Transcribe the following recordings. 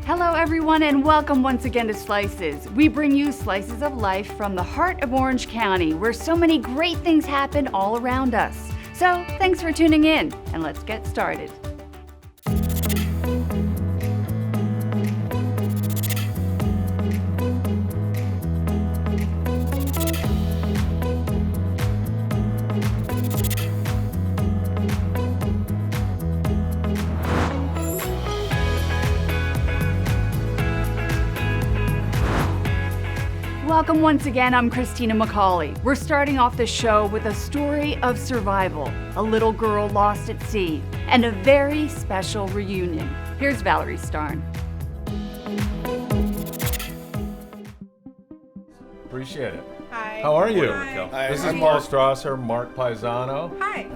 Hello everyone and welcome once again to Slices. We bring you slices of life from the heart of Orange County, where so many great things happen all around us. So thanks for tuning in, and let's get started. Welcome once again, I'm Christina McCauley. We're starting off the show with a story of survival, a little girl lost at sea, and a very special reunion. Here's Valerie Starn. Appreciate it. Hi. How are you? Hi. This is Paul Strasser, Mark Paisano. Hi.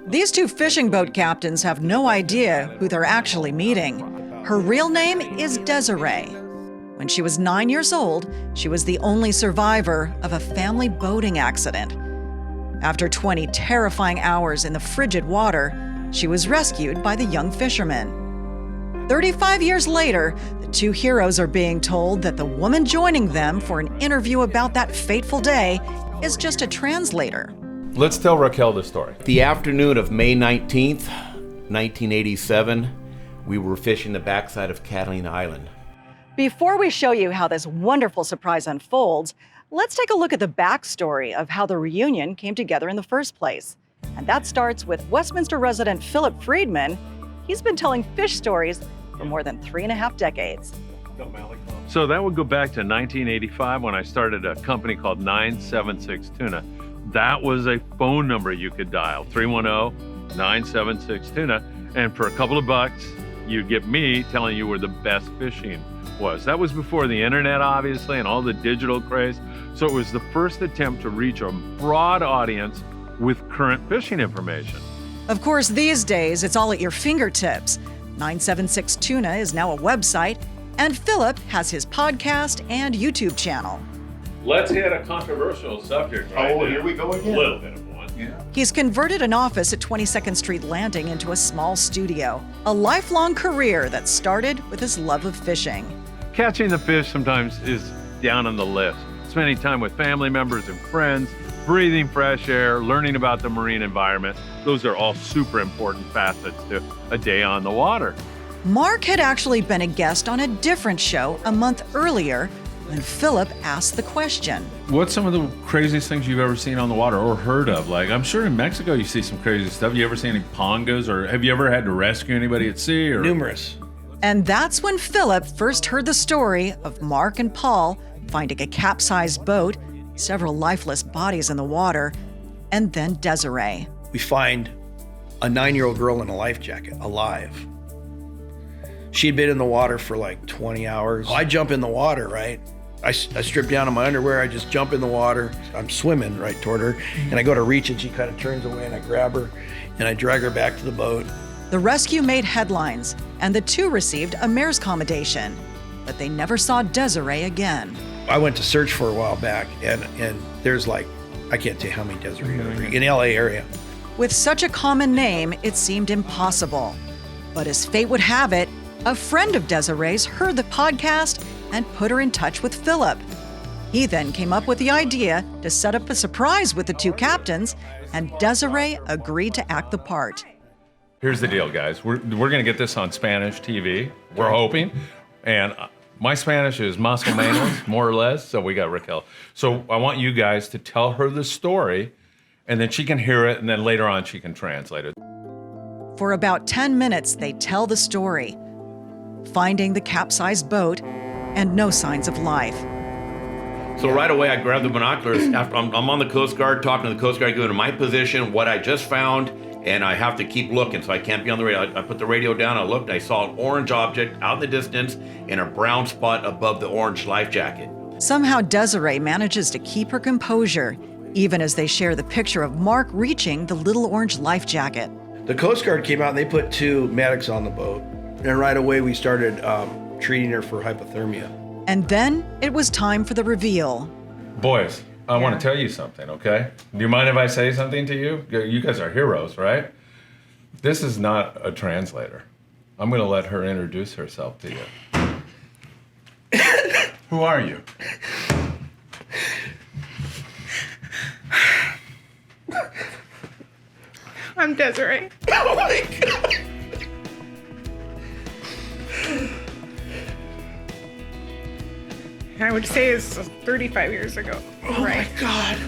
These two fishing boat captains have no idea who they're actually meeting. Her real name is Desiree. When she was 9 years old, she was the only survivor of a family boating accident. After 20 terrifying hours in the frigid water, she was rescued by the young fisherman. 35 years later, the two heroes are being told that the woman joining them for an interview about that fateful day is just a translator. Let's tell Raquel the story. The afternoon of May 19th, 1987, we were fishing the backside of Catalina Island. Before we show you how this wonderful surprise unfolds, let's take a look at the backstory of how the reunion came together in the first place. And that starts with Westminster resident Philip Friedman. He's been telling fish stories for more than 3.5 decades. So that would go back to 1985 when I started a company called 976 Tuna. That was a phone number you could dial, 310-976 Tuna. And for a couple of bucks, you'd get me telling you where the best fishing was. That was before the internet, obviously, and all the digital craze. So it was the first attempt to reach a broad audience with current fishing information. Of course, these days, it's all at your fingertips. 976 Tuna is now a website, and Philip has his podcast and YouTube channel. Let's hit a controversial subject right now. Here we go again. A little bit of one. Yeah. He's converted an office at 22nd Street Landing into a small studio, a lifelong career that started with his love of fishing. Catching the fish sometimes is down on the list. Spending time with family members and friends, breathing fresh air, learning about the marine environment. Those are all super important facets to a day on the water. Mark had actually been a guest on a different show a month earlier when Philip asked the question. What's some of the craziest things you've ever seen on the water or heard of? Like, I'm sure in Mexico you see some crazy stuff. You ever seen any pongos, or have you ever had to rescue anybody at sea? Or Numerous. And that's when Philip first heard the story of Mark and Paul finding a capsized boat, several lifeless bodies in the water, and then Desiree. We find a 9-year-old girl in a life jacket, alive. She'd been in the water for like 20 hours. I jump in the water, right? I strip down to my underwear, I just jump in the water. I'm swimming right toward her, and I go to reach and she kind of turns away, and I grab her and I drag her back to the boat. The rescue made headlines, and the two received a mayor's commendation, but they never saw Desiree again. I went to search for a while back, and there's like, I can't tell you how many Desiree are in the LA area. With such a common name, it seemed impossible. But as fate would have it, a friend of Desiree's heard the podcast and put her in touch with Philip. He then came up with the idea to set up a surprise with the two captains, and Desiree agreed to act the part. Here's the deal, guys. We're going to get this on Spanish TV. We're hoping. And my Spanish is más o menos, more or less, so we got Raquel. So I want you guys to tell her the story, and then she can hear it, and then later on she can translate it. For about 10 minutes, they tell the story, finding the capsized boat and no signs of life. So right away, I grabbed the binoculars. After I'm on the Coast Guard, talking to the Coast Guard, giving them my position, what I just found, and I have to keep looking, so I can't be on the radio. I put the radio down, I looked, I saw an orange object out in the distance and a brown spot above the orange life jacket. Somehow Desiree manages to keep her composure, even as they share the picture of Mark reaching the little orange life jacket. The Coast Guard came out and they put 2 medics on the boat, and right away we started treating her for hypothermia. And then it was time for the reveal. Boys, I want to tell you something, okay? Do you mind if I say something to you? You guys are heroes, right? This is not a translator. I'm going to let her introduce herself to you. Who are you? I'm Desiree. Oh my God. I would say it's 35 years ago. Oh right? my God.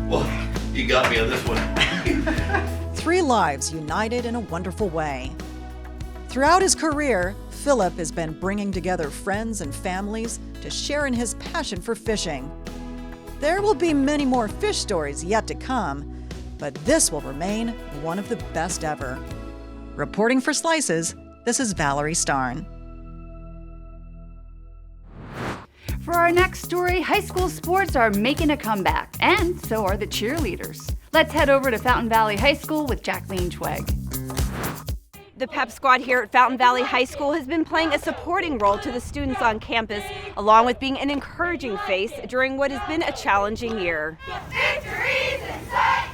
Well, you got me on this one. 3 lives united in a wonderful way. Throughout his career, Philip has been bringing together friends and families to share in his passion for fishing. There will be many more fish stories yet to come, but this will remain one of the best ever. Reporting for Slices, this is Valerie Starn. For our next story, high school sports are making a comeback, and so are the cheerleaders. Let's head over to Fountain Valley High School with Jacqueline Twegg. The pep squad here at Fountain Valley High School has been playing a supporting role to the students on campus, along with being an encouraging face during what has been a challenging year. Victories in sight!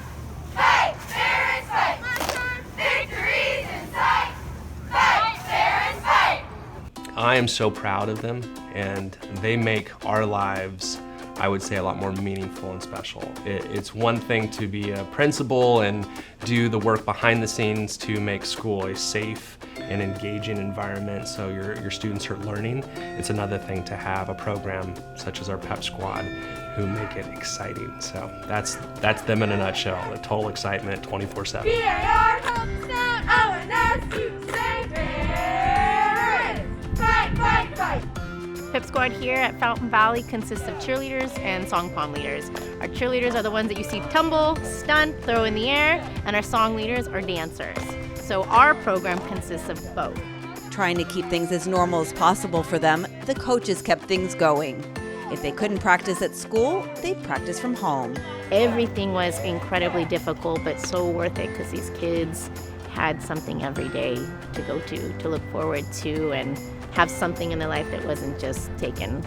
Fight, fair, and fight! Victories in sight! Fight, fair, and fight! I am so proud of them, and they make our lives, I would say, a lot more meaningful and special. It's one thing to be a principal and do the work behind the scenes to make school a safe and engaging environment so your students are learning. It's another thing to have a program such as our pep squad who make it exciting. So that's them in a nutshell, the total excitement 24/7. VAR helps out ONS to say parents! Fight, fight, fight! Pep Squad here at Fountain Valley consists of cheerleaders and song pom leaders. Our cheerleaders are the ones that you see tumble, stunt, throw in the air, and our song leaders are dancers. So our program consists of both. Trying to keep things as normal as possible for them, the coaches kept things going. If they couldn't practice at school, they'd practice from home. Everything was incredibly difficult, but so worth it because these kids had something every day to go to look forward to, and have something in their life that wasn't just taken.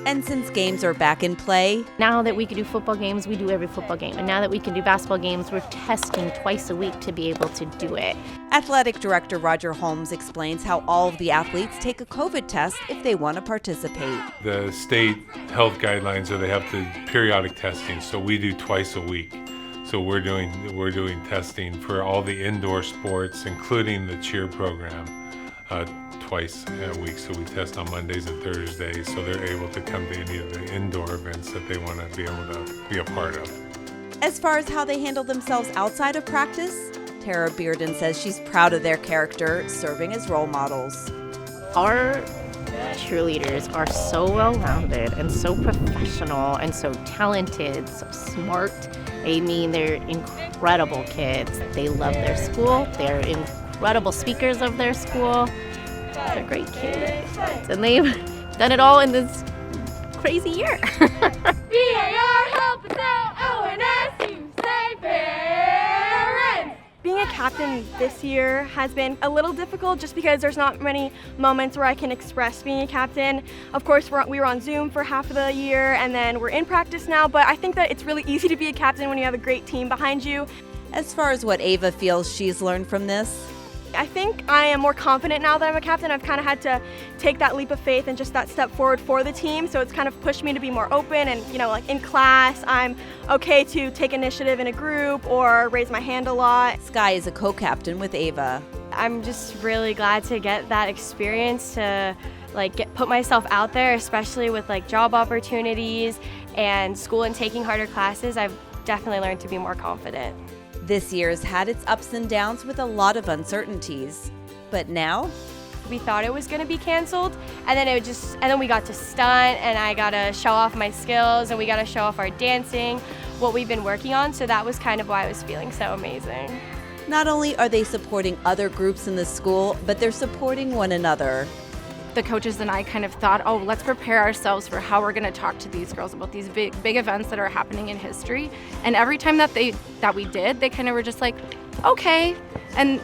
And since games are back in play, now that we can do football games, we do every football game. And now that we can do basketball games, we're testing twice a week to be able to do it. Athletic Director Roger Holmes explains how all of the athletes take a COVID test if they want to participate. The state health guidelines are they have to periodic testing, so we do twice a week. So we're doing testing for all the indoor sports, including the cheer program, twice a week. So we test on Mondays and Thursdays, so they're able to come to any of the indoor events that they want to be able to be a part of. As far as how they handle themselves outside of practice, Tara Bearden says she's proud of their character, serving as role models. Our cheerleaders are so well-rounded and so professional and so talented, so smart. I mean, they're incredible kids. They love their school. They're incredible speakers of their school. They're great kids. And they've done it all in this crazy year. VAR help us out ONS to say parents! Being a captain this year has been a little difficult just because there's not many moments where I can express being a captain. Of course, we were on Zoom for half of the year, and then we're in practice now, but I think that it's really easy to be a captain when you have a great team behind you. As far as what Ava feels she's learned from this, I think I am more confident now that I'm a captain. I've kind of had to take that leap of faith and just that step forward for the team. So it's kind of pushed me to be more open, and like in class, I'm okay to take initiative in a group or raise my hand a lot. Sky is a co-captain with Ava. I'm just really glad to get that experience to put myself out there, especially with job opportunities and school and taking harder classes. I've definitely learned to be more confident. This year's had its ups and downs with a lot of uncertainties. But now, we thought it was going to be canceled, and then we got to stunt, and I got to show off my skills, and we got to show off our dancing, what we've been working on, so that was kind of why I was feeling so amazing. Not only are they supporting other groups in the school, but they're supporting one another. The coaches and I kind of thought, oh, let's prepare ourselves for how we're going to talk to these girls about these big events that are happening in history. And every time that we did, they kind of were just like, okay. And,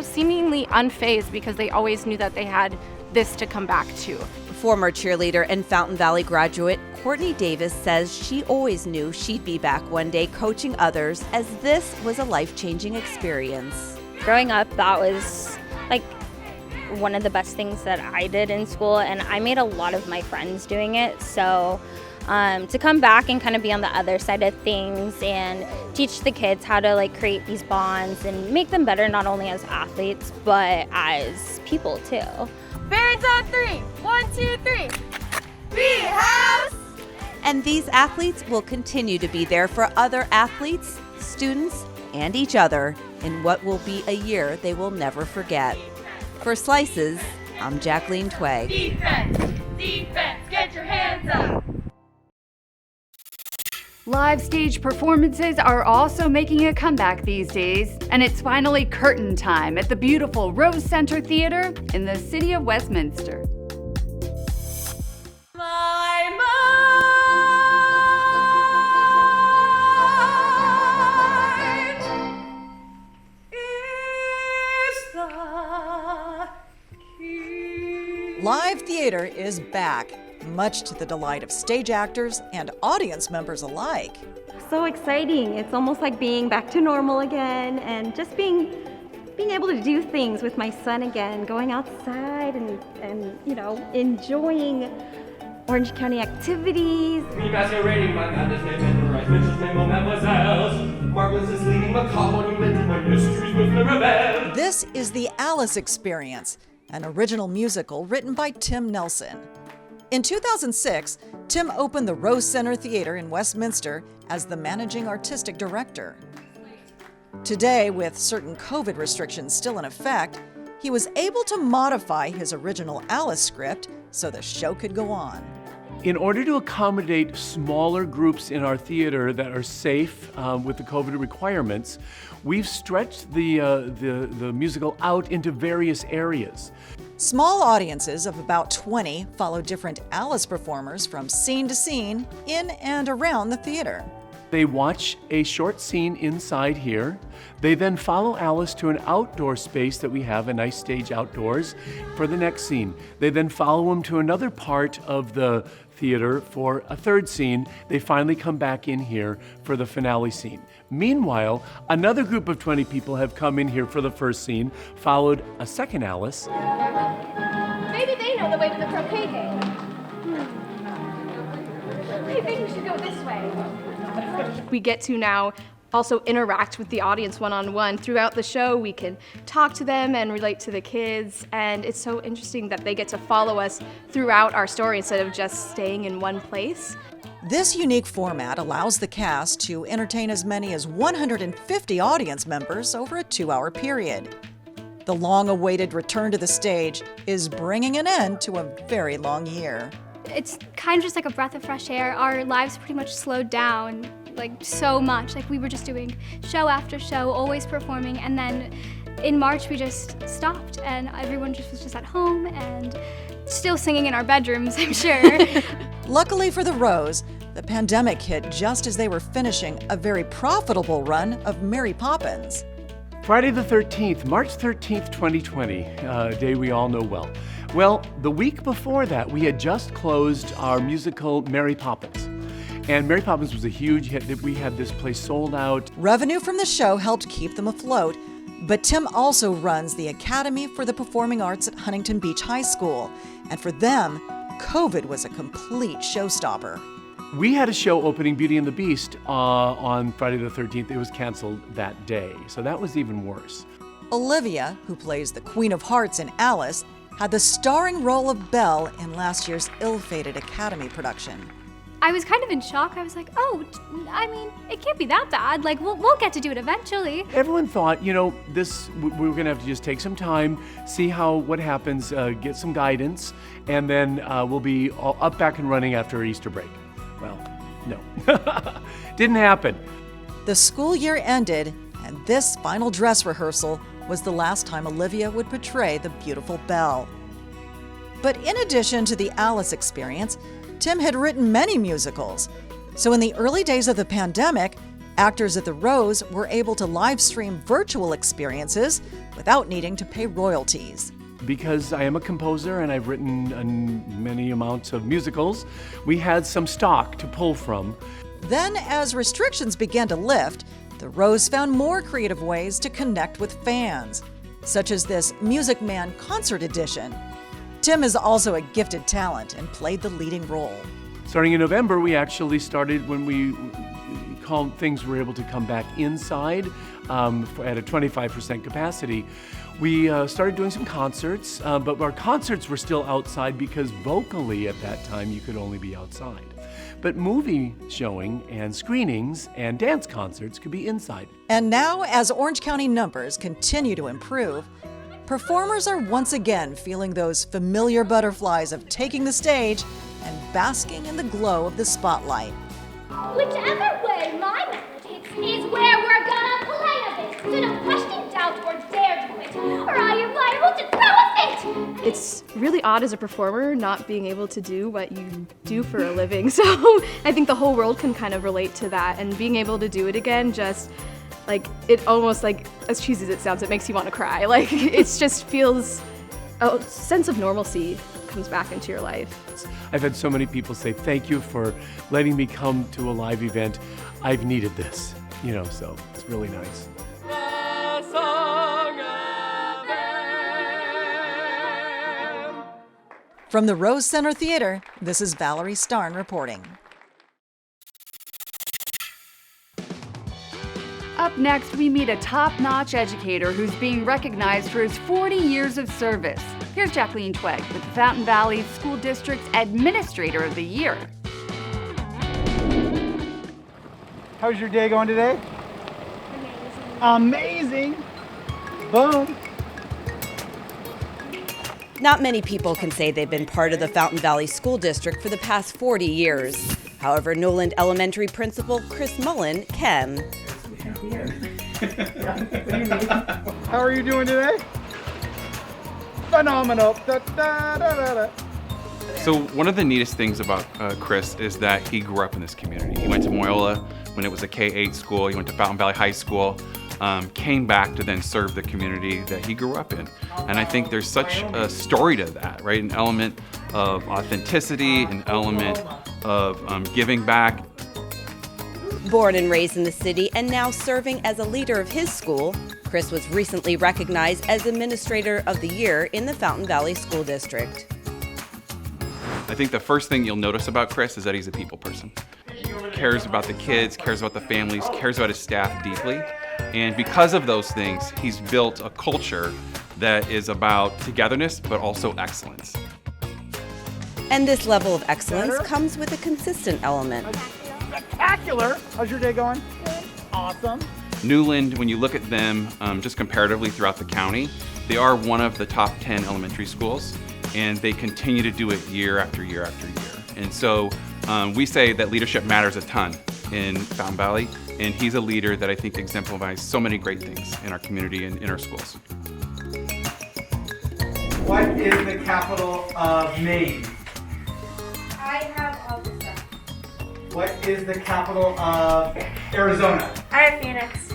seemingly unfazed because they always knew that they had this to come back to. Former cheerleader and Fountain Valley graduate Courtney Davis says she always knew she'd be back one day coaching others, as this was a life-changing experience. Growing up, that was like one of the best things that I did in school, and I made a lot of my friends doing it. So to come back and kind of be on the other side of things and teach the kids how to like create these bonds and make them better, not only as athletes but as people too. Parents on 3. 1, 2, 3. Be house. And these athletes will continue to be there for other athletes, students, and each other in what will be a year they will never forget. For Slices, I'm Jacqueline Tway. Defense. Defense. Get your hands up. Live stage performances are also making a comeback these days, and it's finally curtain time at the beautiful Rose Center Theater in the city of Westminster. My mind is the key. Live theater is back, much to the delight of stage actors and audience members alike. So exciting. It's almost like being back to normal again and just being able to do things with my son again, going outside and you know, enjoying Orange County activities. This is the Alice Experience, an original musical written by Tim Nelson. In 2006, Tim opened the Rose Center Theater in Westminster as the managing artistic director. Today, with certain COVID restrictions still in effect, he was able to modify his original Alice script so the show could go on. In order to accommodate smaller groups in our theater that are safe with the COVID requirements, we've stretched the musical out into various areas. Small audiences of about 20 follow different Alice performers from scene to scene in and around the theater. They watch a short scene inside here. They then follow Alice to an outdoor space that we have, a nice stage outdoors, for the next scene. They then follow him to another part of the theater for a third scene. They finally come back in here for the finale scene. Meanwhile, another group of 20 people have come in here for the first scene, followed a second Alice. Maybe they know the way to the croquet game. I think we should go this way. We get to now also interact with the audience one-on-one. Throughout the show, we can talk to them and relate to the kids, and it's so interesting that they get to follow us throughout our story instead of just staying in one place. This unique format allows the cast to entertain as many as 150 audience members over a 2-hour period. The long-awaited return to the stage is bringing an end to a very long year. It's kind of just like a breath of fresh air. Our lives pretty much slowed down, like so much. Like we were just doing show after show, always performing, and then in March we just stopped and everyone just was just at home and still singing in our bedrooms, I'm sure. Luckily for the Rose, the pandemic hit just as they were finishing a very profitable run of Mary Poppins. Friday the 13th, March 13th, 2020, a day we all know well. Well, the week before that, we had just closed our musical Mary Poppins. And Mary Poppins was a huge hit. We had this place sold out. Revenue from the show helped keep them afloat, but Tim also runs the Academy for the Performing Arts at Huntington Beach High School. And for them, COVID was a complete showstopper. We had a show opening Beauty and the Beast on Friday the 13th. It was canceled that day, so that was even worse. Olivia, who plays the Queen of Hearts in Alice, had the starring role of Belle in last year's ill-fated Academy production. I was kind of in shock. I was like, oh, I mean, it can't be that bad. Like, we'll get to do it eventually. Everyone thought, we were gonna have to just take some time, see what happens, get some guidance, and then we'll be all up, back and running after Easter break. Well, no, didn't happen. The school year ended, and this final dress rehearsal was the last time Olivia would portray the beautiful Belle. But in addition to the Alice experience, Tim had written many musicals. So in the early days of the pandemic, actors at the Rose were able to live stream virtual experiences without needing to pay royalties. because I am a composer and I've written many amounts of musicals, we had some stock to pull from. Then, as restrictions began to lift, the Rose found more creative ways to connect with fans, such as this Music Man Concert Edition. Tim is also a gifted talent and played the leading role. Starting in November, we actually started when things were able to come back inside at a 25% capacity. We started doing some concerts, but our concerts were still outside because vocally at that time you could only be outside. But movie showing and screenings and dance concerts could be inside. And now, as Orange County numbers continue to improve, performers are once again feeling those familiar butterflies of taking the stage and basking in the glow of the spotlight. Whichever way my method hits is where we're gonna play a bit. So don't question, doubt, or dare to quit, or I am liable to throw a fit. It's really odd as a performer not being able to do what you do for a living. So I think the whole world can kind of relate to that, and being able to do it again just like it almost like as cheesy as it sounds, it makes you want to cry. Like it just feels a sense of normalcy comes back into your life. I've had so many people say, thank you for letting me come to a live event. I've needed this, so it's really nice. From the Rose Center Theater, this is Valerie Starn reporting. Up next, we meet a top-notch educator who's being recognized for his 40 years of service. Here's Jacqueline Twegg with the Fountain Valley School District's Administrator of the Year. How's your day going today? Amazing. Boom. Not many people can say they've been part of the Fountain Valley School District for the past 40 years. However, Newland Elementary Principal Chris Mullin can. How are you doing today? Phenomenal. Da, da, da, da, da. So one of the neatest things about Chris is that he grew up in this community. He went to Moyola when it was a K-8 school. He went to Fountain Valley High School, came back to then serve the community that he grew up in. And I think there's such a story to that, right? An element of authenticity, an element of giving back. Born and raised in the city and now serving as a leader of his school, Chris was recently recognized as Administrator of the Year in the Fountain Valley School District. I think the first thing you'll notice about Chris is that he's a people person. He cares about the kids, cares about the families, cares about his staff deeply. And because of those things, he's built a culture that is about togetherness, but also excellence. And this level of excellence comes with a consistent element. Spectacular. How's your day going? Good. Awesome. Newland, when you look at them just comparatively throughout the county, they are one of the top 10 elementary schools, and they continue to do it year after year after year. And so we say that leadership matters a ton in Fountain Valley, and he's a leader that I think exemplifies so many great things in our community and in our schools. What is the capital of Maine? I have all the stuff. What is the capital of Arizona? I have Phoenix.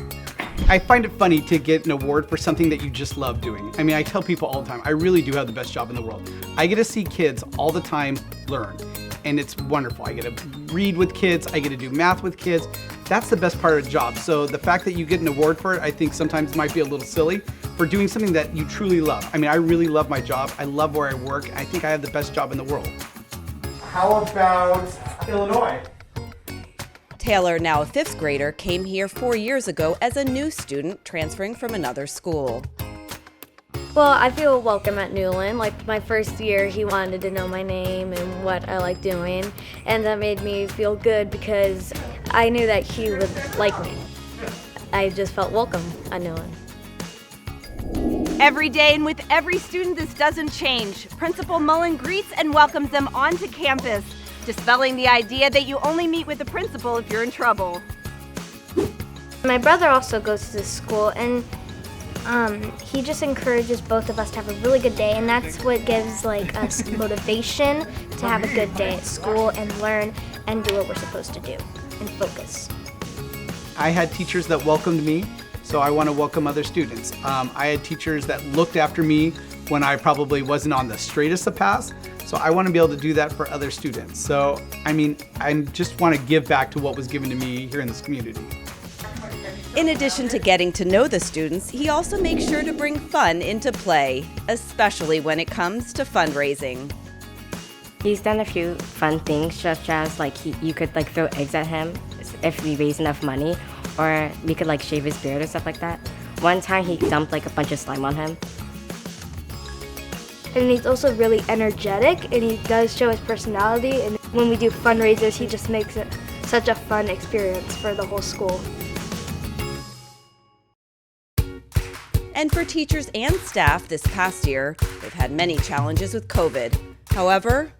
I find it funny to get an award for something that you just love doing. I mean, I tell people all the time, I really do have the best job in the world. I get to see kids all the time learn, and it's wonderful. I get to read with kids, I get to do math with kids. That's the best part of the job. So the fact that you get an award for it, I think sometimes might be a little silly for doing something that you truly love. I mean, I really love my job. I love where I work. I think I have the best job in the world. How about Illinois? Taylor, now a 5th grader, came here 4 years ago as a new student transferring from another school. Well, I feel welcome at Newland. Like my first year, he wanted to know my name and what I like doing, and that made me feel good because I knew that he would like me. I just felt welcome at Newland. Every day and with every student, this doesn't change. Principal Mullin greets and welcomes them onto campus, dispelling the idea that you only meet with the principal if you're in trouble. My brother also goes to this school, and he just encourages both of us to have a really good day, and that's what gives us motivation to have a good day at school and learn and do what we're supposed to do and focus. I had teachers that welcomed me, so I want to welcome other students. I had teachers that looked after me when I probably wasn't on the straightest of paths. So I want to be able to do that for other students. So, I mean, I just want to give back to what was given to me here in this community. In addition to getting to know the students, he also makes sure to bring fun into play, especially when it comes to fundraising. He's done a few fun things, such as you could throw eggs at him if we raise enough money, or we could shave his beard or stuff like that. One time he dumped a bunch of slime on him. And he's also really energetic, and he does show his personality, and when we do fundraisers, he just makes it such a fun experience for the whole school. And for teachers and staff this past year, they've had many challenges with COVID. However,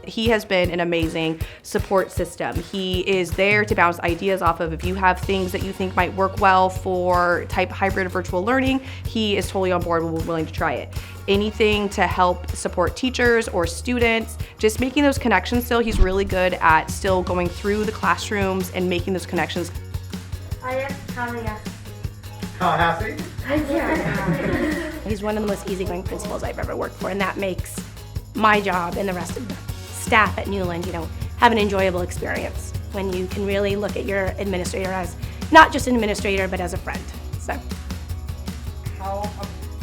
he has been an amazing support system. He is there to bounce ideas off of. If you have things that you think might work well for type hybrid or virtual learning, he is totally on board and willing to try it. Anything to help support teachers or students, just making those connections still. He's really good at still going through the classrooms and making those connections. Tallahassee? He's one of the most easygoing principals I've ever worked for, and that makes my job and the rest of the staff at Newland, have an enjoyable experience when you can really look at your administrator as not just an administrator, but as a friend. So.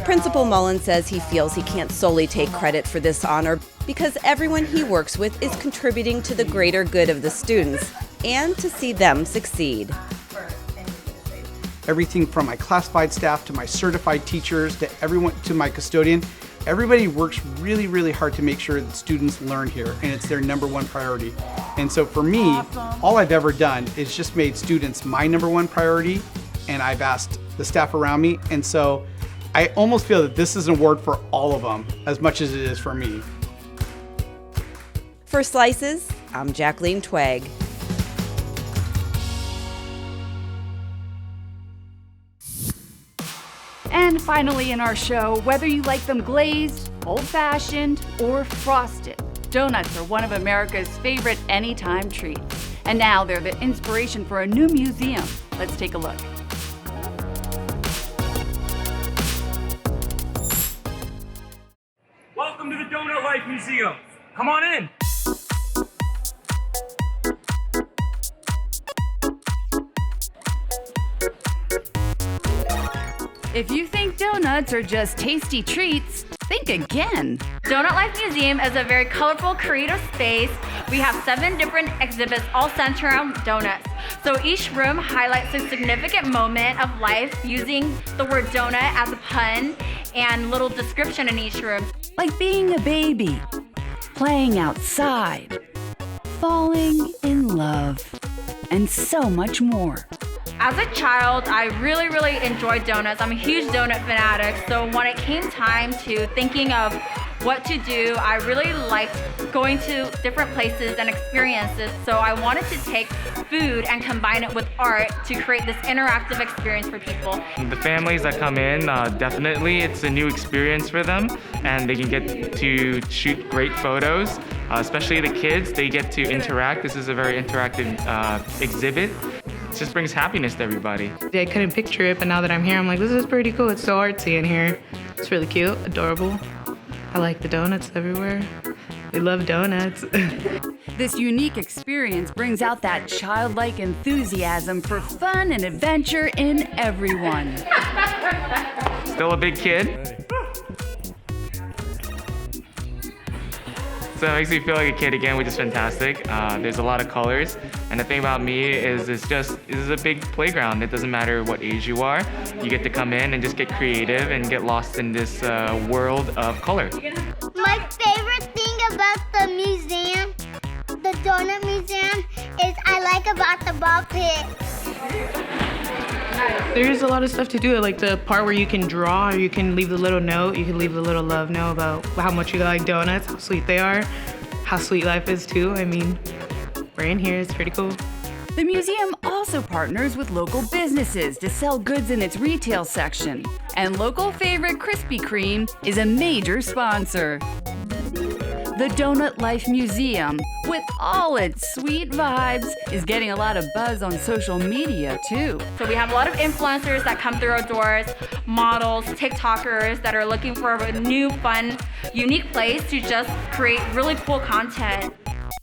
Principal Mullin says he feels he can't solely take credit for this honor because everyone he works with is contributing to the greater good of the students and to see them succeed. Everything from my classified staff to my certified teachers to everyone to my custodian, everybody works really, really hard to make sure that students learn here, and it's their #1 priority. And so for me, all I've ever done is just made students my #1 priority, and I've asked the staff around me, and so I almost feel that this is an award for all of them as much as it is for me. For Slices, I'm Jacqueline Twegg. And finally in our show, whether you like them glazed, old-fashioned, or frosted, donuts are one of America's favorite anytime treats. And now they're the inspiration for a new museum. Let's take a look. Welcome to the Donut Life Museum. Come on in. If you think donuts are just tasty treats, think again. Donut Life Museum is a very colorful, creative space. We have 7 different exhibits all centered around donuts. So each room highlights a significant moment of life using the word donut as a pun and little description in each room. Like being a baby, playing outside, falling in love, and so much more. As a child, I really enjoyed donuts. I'm a huge donut fanatic, so when it came time to thinking of what to do, I really liked going to different places and experiences, so I wanted to take food and combine it with art to create this interactive experience for people. The families that come in, definitely it's a new experience for them, and they can get to shoot great photos, especially the kids. They get to interact. This is a very interactive exhibit. It just brings happiness to everybody. I couldn't picture it, but now that I'm here, I'm like, this is pretty cool. It's so artsy in here. It's really cute, adorable. I like the donuts everywhere. They love donuts. This unique experience brings out that childlike enthusiasm for fun and adventure in everyone. Still a big kid. So it makes me feel like a kid again, which is fantastic. There's a lot of colors. And the thing about me is this is a big playground. It doesn't matter what age you are. You get to come in and just get creative and get lost in this world of color. My favorite thing about the museum, the donut museum, is I like about the ball pit. There's a lot of stuff to do, like the part where you can draw, or you can leave the little note, you can leave the little love note about how much you like donuts, how sweet they are, how sweet life is too. I mean, we're in here, it's pretty cool. The museum also partners with local businesses to sell goods in its retail section. And local favorite Krispy Kreme is a major sponsor. The Donut Life Museum, with all its sweet vibes, is getting a lot of buzz on social media too. So we have a lot of influencers that come through our doors, models, TikTokers that are looking for a new, fun, unique place to just create really cool content.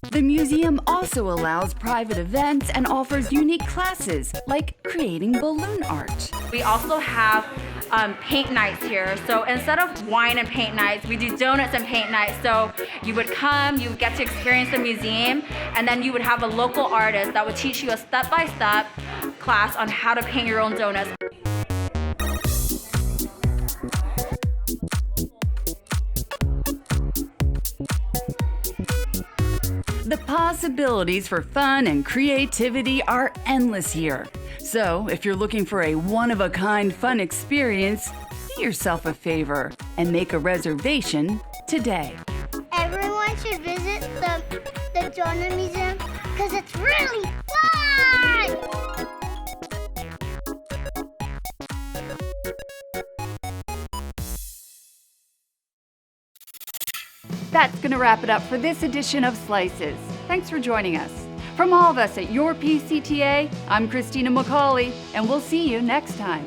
The museum also allows private events and offers unique classes, like creating balloon art. We also have paint nights here. So instead of wine and paint nights, we do donuts and paint nights. So you would come, you would get to experience the museum, and then you would have a local artist that would teach you a step-by-step class on how to paint your own donuts. The possibilities for fun and creativity are endless here. So, if you're looking for a one-of-a-kind fun experience, do yourself a favor and make a reservation today. Everyone should visit the Donut Museum because it's really fun! That's going to wrap it up for this edition of Slices. Thanks for joining us. From all of us at Your PCTA, I'm Christina McCauley, and we'll see you next time.